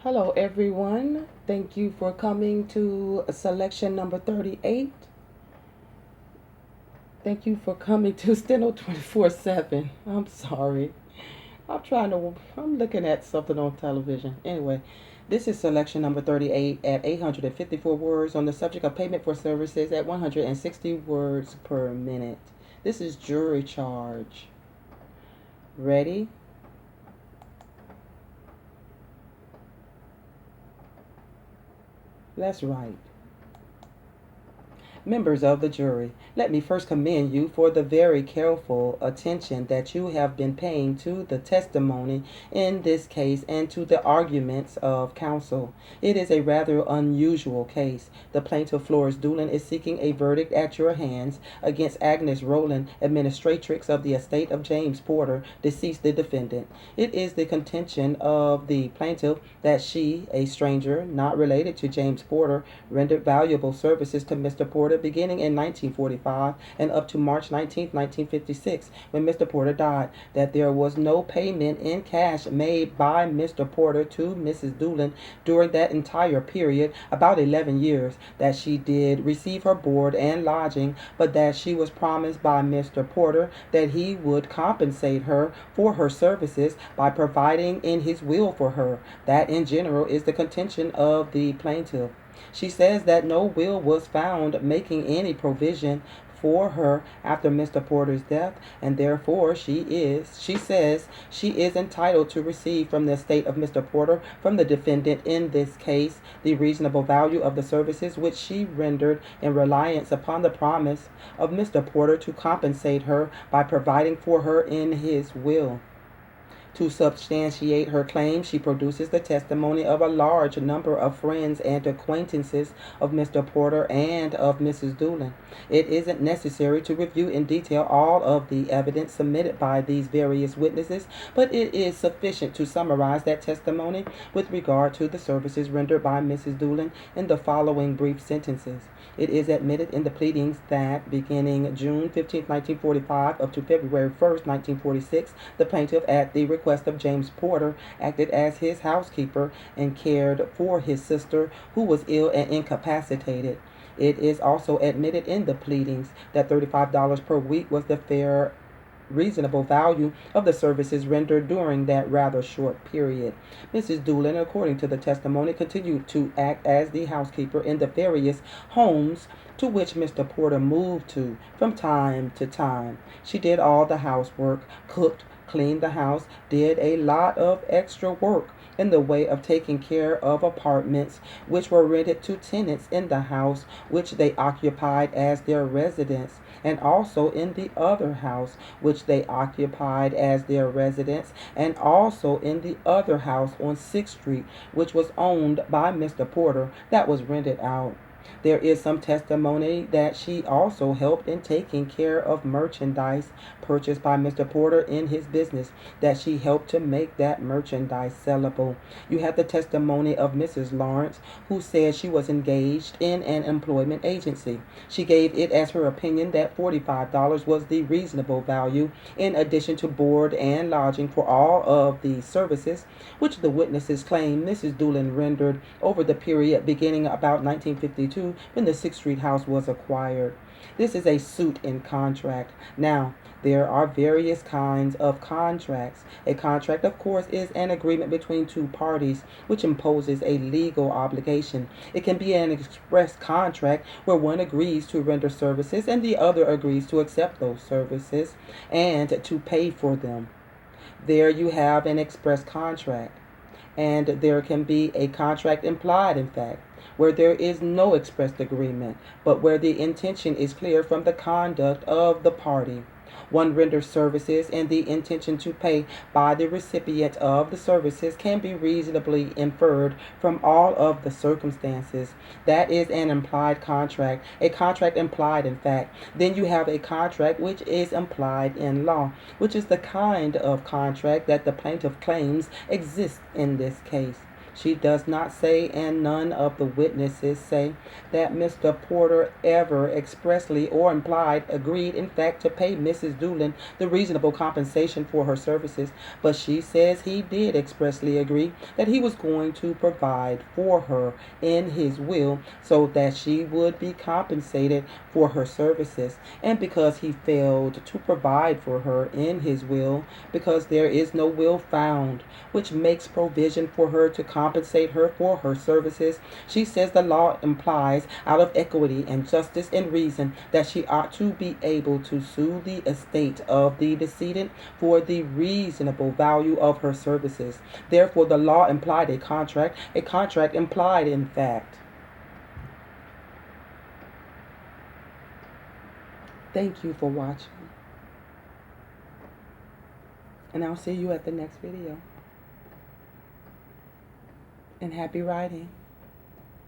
Hello, everyone. Thank you for coming to selection number 38. Thank you for coming to Steno 24/7. I'm sorry. I'm looking at something on television. Anyway, this is selection number 38 at 854 words on the subject of payment for services at 160 words per minute. This is jury charge. Ready? Let's write. Members of the jury, let me first commend you for the very careful attention that you have been paying to the testimony in this case and to the arguments of counsel. It is a rather unusual case. The plaintiff, Florence Doolin, is seeking a verdict at your hands against Agnes Rowland, administratrix of the estate of James Porter, deceased the defendant. It is the contention of the plaintiff that she, a stranger not related to James Porter, rendered valuable services to Mr. Porter beginning in 1945 and up to March 19, 1956, when Mr. Porter died, that there was no payment in cash made by Mr. Porter to Mrs. Doolin during that entire period, about 11 years, that she did receive her board and lodging, but that she was promised by Mr. Porter that he would compensate her for her services by providing in his will for her. That, in general, is the contention of the plaintiff. She says that no will was found making any provision for her after Mr. Porter's death, and therefore she says she is entitled to receive from the estate of Mr. Porter, from the defendant in this case, the reasonable value of the services which she rendered in reliance upon the promise of Mr. Porter to compensate her by providing for her in his will. To substantiate her claim, she produces the testimony of a large number of friends and acquaintances of Mr. Porter and of Mrs. Doolin. It isn't necessary to review in detail all of the evidence submitted by these various witnesses, but it is sufficient to summarize that testimony with regard to the services rendered by Mrs. Doolin in the following brief sentences. It is admitted in the pleadings that beginning June 15, 1945 up to February 1st, 1946, the plaintiff, at the request of James Porter, acted as his housekeeper and cared for his sister, who was ill and incapacitated. It is also admitted in the pleadings that $35 per week was the fair reasonable value of the services rendered during that rather short period. Mrs. Doolin, according to the testimony, continued to act as the housekeeper in the various homes to which Mr. Porter moved to from time to time. She did all the housework, cooked, cleaned the house, did a lot of extra work in the way of taking care of apartments which were rented to tenants in the house which they occupied as their residence, and also in the other house which they occupied as their residence, and also in the other house on 6th Street which was owned by Mr. Porter that was rented out. There is some testimony that she also helped in taking care of merchandise purchased by Mr. Porter in his business, that she helped to make that merchandise sellable. You have the testimony of Mrs. Lawrence, who said she was engaged in an employment agency. She gave it as her opinion that $45 was the reasonable value, in addition to board and lodging, for all of the services which the witnesses claim Mrs. Doolin rendered over the period beginning about 1952, when the 6th Street house was acquired. This is a suit in contract. Now, there are various kinds of contracts. A contract, of course, is an agreement between two parties which imposes a legal obligation. It can be an express contract where one agrees to render services and the other agrees to accept those services and to pay for them. There you have an express contract. And there can be a contract implied, in fact, where there is no expressed agreement, but where the intention is clear from the conduct of the party. One renders services, and the intention to pay by the recipient of the services can be reasonably inferred from all of the circumstances. That is an implied contract, a contract implied in fact. Then you have a contract which is implied in law, which is the kind of contract that the plaintiff claims exists in this case. She does not say, and none of the witnesses say, that Mr. Porter ever expressly or implied agreed, in fact, to pay Mrs. Doolin the reasonable compensation for her services, but she says he did expressly agree that he was going to provide for her in his will so that she would be compensated for her services. And because he failed to provide for her in his will, because there is no will found which makes provision for her to compensate her for her services, she says the law implies, out of equity and justice and reason, that she ought to be able to sue the estate of the decedent for the reasonable value of her services. Therefore, the law implied a contract. A contract implied, in fact. Thank you for watching, and I'll see you at the next video. And happy writing.